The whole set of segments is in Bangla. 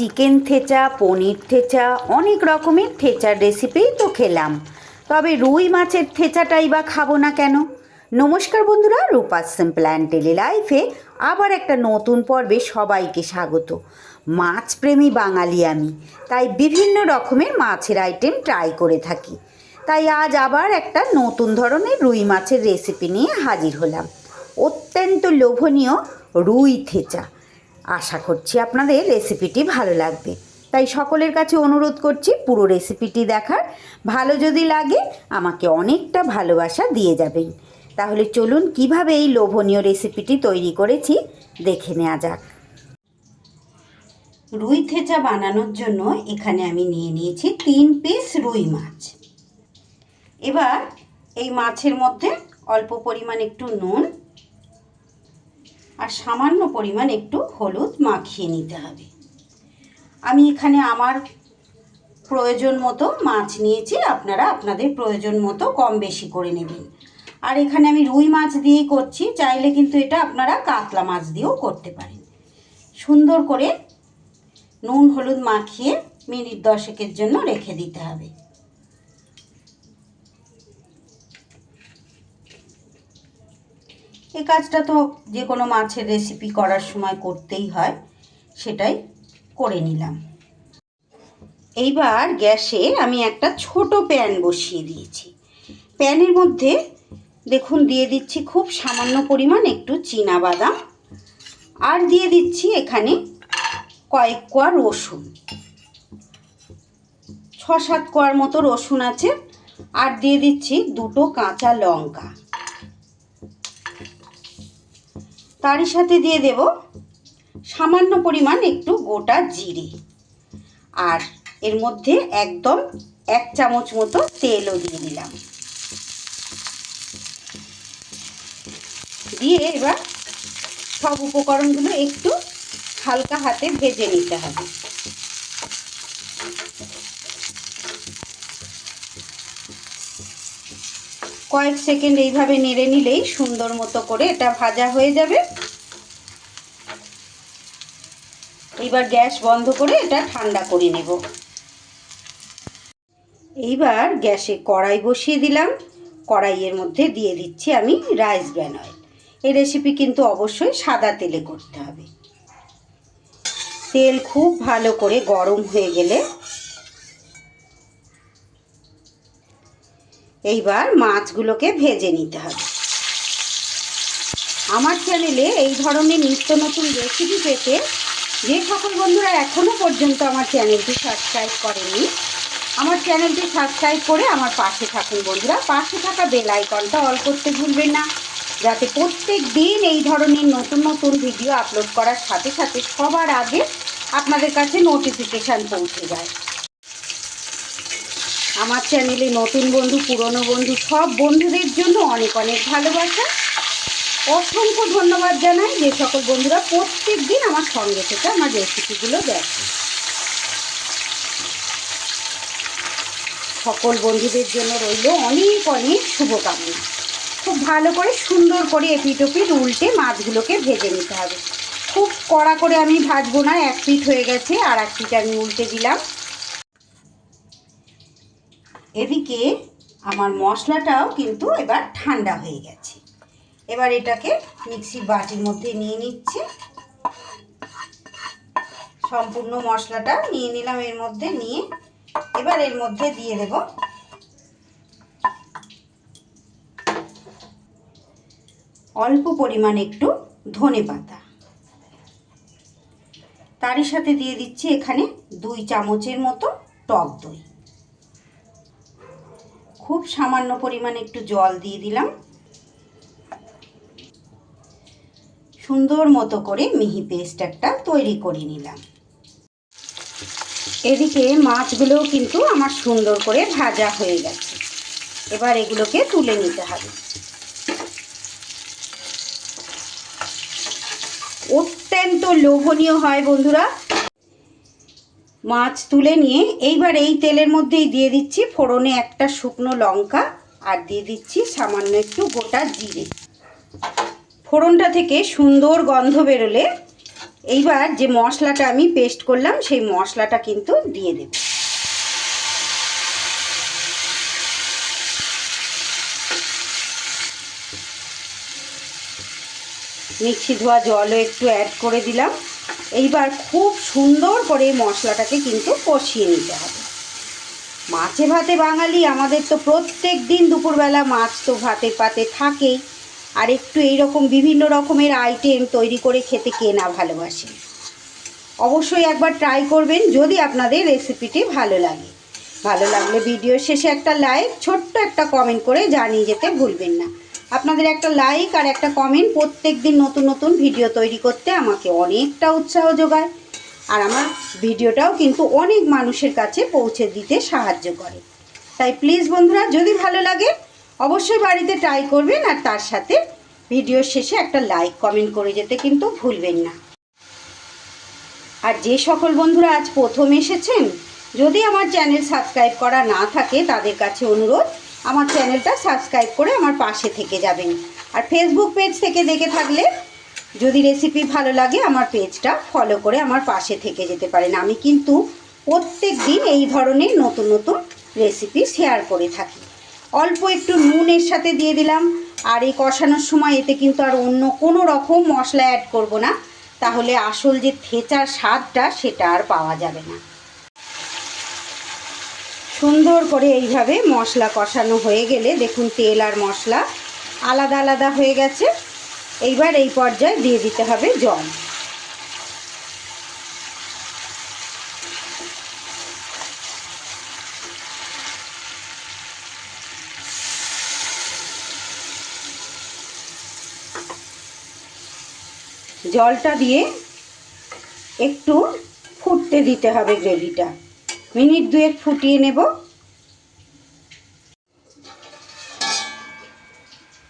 চিকেন থেচা, পনির থেচা, অনেক রকমের থেচার রেসিপিই তো খেলাম, তবে রুই মাছের থেচাটাই বা খাবো না কেন? নমস্কার বন্ধুরা, রূপাস সিম্পল অ্যান্ড ডেলি লাইফে আবার একটা নতুন পর্বে সবাইকে স্বাগত। মাছপ্রেমী বাঙালি আমি, তাই বিভিন্ন রকমের মাছের আইটেম ট্রাই করে থাকি। তাই আজ আবার একটা নতুন ধরনের রুই মাছের রেসিপি নিয়ে হাজির হলাম। অত্যন্ত লোভনীয় রুই থেচা। আশা করছি আপনাদের রেসিপিটি ভালো লাগবে, তাই সকলের কাছে অনুরোধ করছি পুরো রেসিপিটি দেখার। ভালো যদি লাগে আমাকে অনেকটা ভালোবাসা দিয়ে যাবেন। তাহলে চলুন কিভাবে এই লোভনীয় রেসিপিটি তৈরি করেছি দেখে নেওয়া যাক। রুই থেচা বানানোর জন্য এখানে আমি নিয়ে নিয়েছি 3 পিস রুই মাছ। এবার এই মাছের মধ্যে অল্প পরিমাণ একটু নুন আর সামান্য পরিমাণ একটু হলুদ মাখিয়ে নিতে হবে। আমি এখানে আমার প্রয়োজন মতো মাছ নিয়েছি, আপনারা আপনাদের প্রয়োজন মতো কম বেশি করে নেবেন। আর এখানে আমি রুই মাছ দিয়েই করছি, চাইলে কিন্তু এটা আপনারা কাতলা মাছ দিয়েও করতে পারেন। সুন্দর করে নুন হলুদ মাখিয়ে মিনিট 10 জন্য রেখে দিতে হবে। এই কাজটা তো যে কোনো মাছের রেসিপি করার সময় করতেই হয়, সেটাই করে নিলাম। এইবার গ্যাসে আমি একটা ছোট প্যান বসিয়ে দিয়েছি। প্যানের মধ্যে দেখুন দিয়ে দিচ্ছি খুব সামান্য পরিমাণ একটু চীনা বাদাম, আর দিয়ে দিচ্ছি এখানে কয়েক কোয়া রসুন, 6-7 কোয়ার মতো রসুন আছে। আর দিয়ে দিচ্ছি 2টো কাঁচা লঙ্কা। তারই সাথে দিয়ে দেব সামান্য পরিমাণ একটু গোটা জিরে, আর এর মধ্যে একদম 1 চামচ মতো তেলও দিয়ে দিলাম। দিয়ে এবার সব উপকরণগুলো একটু হালকা হাতে ভেজে নিতে হবে। কয়েক সেকেন্ড এইভাবে নেড়ে নিলেই সুন্দর মতো করে এটা ভাজা হয়ে যাবে। এইবার গ্যাস বন্ধ করে এটা ঠান্ডা করে নেব। এইবার গ্যাসে কড়াই বসিয়ে দিলাম। কড়াইয়ের মধ্যে দিয়ে দিচ্ছি আমি রাইস ব্র্যান অয়েল। এই রেসিপি কিন্তু অবশ্যই সাদা তেলে করতে হবে। তেল খুব ভালো করে গরম হয়ে গেলে এইবার মাছগুলোকে ভেজে নিতে হবে। আমার চ্যানেলে এই ধরনের নিত্য নতুন রেসিপি পেতে যে সকল বন্ধুরা এখনও পর্যন্ত আমার চ্যানেলটি সাবস্ক্রাইব করেনি, আমার চ্যানেলটি সাবস্ক্রাইব করে আমার পাশে থাকুন বন্ধুরা। পাশে থাকা বেল আইকনটা অল করতে ভুলবেন না, যাতে প্রত্যেক দিন এই ধরনের নতুন নতুন ভিডিও আপলোড করার সাথে সাথে সবার আগে আপনাদের কাছে নোটিফিকেশান পৌঁছে যায়। আমার চ্যানেলে নতুন বন্ধু পুরনো বন্ধু সব বন্ধুদের জন্য অনেক অনেক ভালোবাসা, অসংখ্য ধন্যবাদ জানাই যে সকল বন্ধুরা প্রত্যেক দিন আমার সঙ্গে থেকে আমার রেসিপিগুলো দেখে। সকল বন্ধুদের জন্য রইল অনেক অনেক শুভকামনা। খুব ভালো করে সুন্দর করে এপিট ওপিট উল্টে মাছগুলোকে ভেজে নিতে হবে। খুব কড়া করে আমি ভাজবো না, 1 পিঠ হয়ে গেছে আর 1 পিঠ আমি উল্টে দিলাম। এদিকে আমার মশলাটাও কিন্তু এবার ঠান্ডা হয়ে গেছে। এবার এটাকে মিক্সির বাটির মধ্যে নিয়ে নিচ্ছি। সম্পূর্ণ মশলাটা নিয়ে নিলাম এর মধ্যে। নিয়ে এবার এর মধ্যে দিয়ে দেব অল্প পরিমাণ একটু ধনেপাতা। তারই সাথে দিয়ে দিচ্ছি এখানে 2 চামচের মতো টক দই। খুব সামান্য পরিমাণ একটু জল দিয়ে দিলাম। সুন্দর মতো করে মিহি পেস্ট একটা তৈরি করে নিলাম। এদিকে মাছগুলোও কিন্তু আমার সুন্দর করে ভাজা হয়ে গেছে। এবার এগুলোকে তুলে নিতে হবে। অত্যন্ত লোভনীয় হয় বন্ধুরা। মাছ তুলে নিয়ে এইবার এই তেলের মধ্যেই দিয়ে দিচ্ছি ফোড়নে একটা শুকনো লঙ্কা, আর দিয়ে দিচ্ছি সামান্য একটু গোটা জিরে। ফোড়নটা থেকে সুন্দর গন্ধ বেরোলে এইবার যে মশলাটা আমি পেস্ট করলাম সেই মশলাটা কিন্তু দিয়ে দেব। মিক্সি ধোয়া জলও একটু অ্যাড করে দিলাম। এইবার খুব সুন্দর করে মশলাটাকে কিন্তু কষিয়ে নিতে হবে। মাছে ভাতে বাঙালি, আমাদের তো প্রত্যেক দিন দুপুরবেলা মাছ তো ভাতের পাতে থাকেই, আর একটু এইরকম বিভিন্ন রকমের আইটেম তৈরি করে খেতে কে না ভালোবাসে। অবশ্যই একবার ট্রাই করবেন যদি আপনাদের রেসিপিটি ভালো লাগে। ভালো লাগলে ভিডিও শেষে একটা লাইক, ছোট্ট একটা কমেন্ট করে জানিয়ে যেতে ভুলবেন না। আপনাদের একটা লাইক আর একটা কমেন্ট প্রত্যেক দিন নতুন নতুন ভিডিও তৈরি করতে আমাকে অনেকটা উৎসাহ যোগায়, আর আমার ভিডিওটাও কিন্তু অনেক মানুষের কাছে পৌঁছে দিতে সাহায্য করে। তাই প্লিজ বন্ধুরা, যদি ভালো লাগে অবশ্যই বাড়িতে ট্রাই করবেন, আর তার সাথে ভিডিওর শেষে একটা লাইক কমেন্ট করে যেতে কিন্তু ভুলবেন না। আর যে সকল বন্ধুরা আজ প্রথম এসেছেন, যদি আমার চ্যানেল সাবস্ক্রাইব করা না থাকে তাদের কাছে অনুরোধ, আমার চ্যানেলটা সাবস্ক্রাইব করে আমার পাশে থেকে যাবেন। আর ফেসবুক পেজ থেকে দেখে থাকলে যদি রেসিপি ভালো লাগে আমার পেজটা ফলো করে আমার পাশে থেকে যেতে পারেন। আমি কিন্তু প্রত্যেক দিন এই ধরনের নতুন নতুন রেসিপি শেয়ার করে থাকি। অল্প একটু নুন এর সাথে দিয়ে দিলাম, আর এই কষানোর সময় এতে কিন্তু আর অন্য কোনো রকম মশলা অ্যাড করব না, তাহলে আসল যে থেচার স্বাদটা সেটা আর পাওয়া যাবে না। সুন্দর করে এইভাবে মশলা কষানো হয়ে গেলে দেখুন তেল আর মশলা আলাদা আলাদা হয়ে গেছে। এইবার এই পর্যায়ে দিয়ে দিতে হবে জল। জলটা দিয়ে একটু ফুটতে দিতে হবে গ্রেভিটা। মিনিট দুয়েক ফুটিয়ে নেব।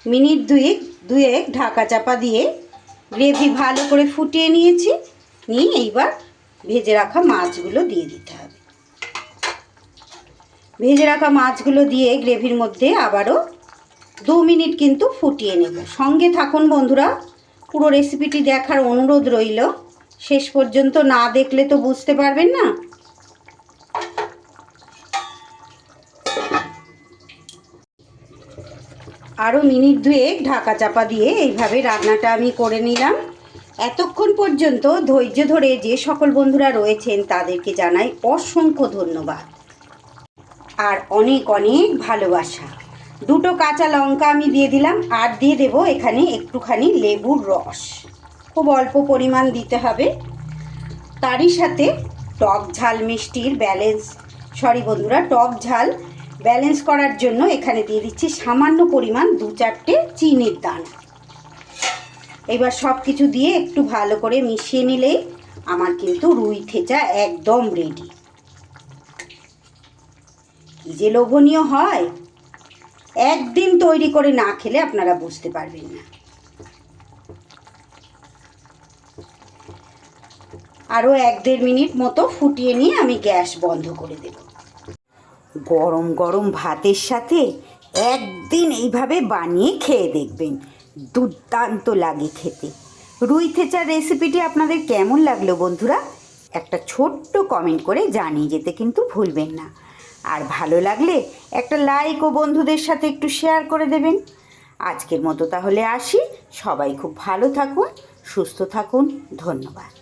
মিনিট দুয়েক ঢাকা চাপা দিয়ে গ্রেভি ভালো করে ফুটিয়ে নিয়েছি। নিয়ে এইবার ভেজে রাখা মাছগুলো দিয়ে দিতে হবে। ভেজে রাখা মাছগুলো দিয়ে গ্রেভির মধ্যে আবারও 2 মিনিট কিন্তু ফুটিয়ে নেব। সঙ্গে থাকুন বন্ধুরা, পুরো রেসিপিটি দেখার অনুরোধ রইল। শেষ পর্যন্ত না দেখলে তো বুঝতে পারবেন না। আরও মিনিট দুয়েক ঢাকা চাপা দিয়ে এইভাবে রান্নাটা আমি করে নিলাম। এতক্ষণ পর্যন্ত ধৈর্য ধরে যে সকল বন্ধুরা রয়েছেন তাদেরকে জানাই অসংখ্য ধন্যবাদ আর অনেক অনেক ভালোবাসা। 2টো কাঁচা লঙ্কা আমি দিয়ে দিলাম, আর দিয়ে দেব এখানে একটুখানি লেবুর রস। খুব অল্প পরিমাণ দিতে হবে। তারই সাথে টক ঝাল মিষ্টির টক ঝাল ব্যালেন্স করার জন্য এখানে দিয়ে দিচ্ছি সামান্য পরিমাণ 2-4টে চিনির দানা। এবার সব কিছু দিয়ে একটু ভালো করে মিশিয়ে নিলেই আমার কিন্তু রুই থেচা একদম রেডি। কি যে লোভনীয় হয়, একদিন তৈরি করে না খেলে আপনারা বুঝতে পারবেন না। আরও 1-1.5 মিনিট মতো ফুটিয়ে নিয়ে আমি গ্যাস বন্ধ করে দেব। গরম গরম ভাতের সাথে একদিন এইভাবে বানিয়ে খেয়ে দেখবেন, দুর্দান্ত লাগে খেতে। রুই থেচার রেসিপিটি আপনাদের কেমন লাগলো বন্ধুরা, একটা ছোট্ট কমেন্ট করে জানিয়ে যেতে কিন্তু ভুলবেন না। আর ভালো লাগলে একটা লাইক ও বন্ধুদের সাথে একটু শেয়ার করে দেবেন। আজকের মতো তাহলে আসি। সবাই খুব ভালো থাকুন, সুস্থ থাকুন। ধন্যবাদ।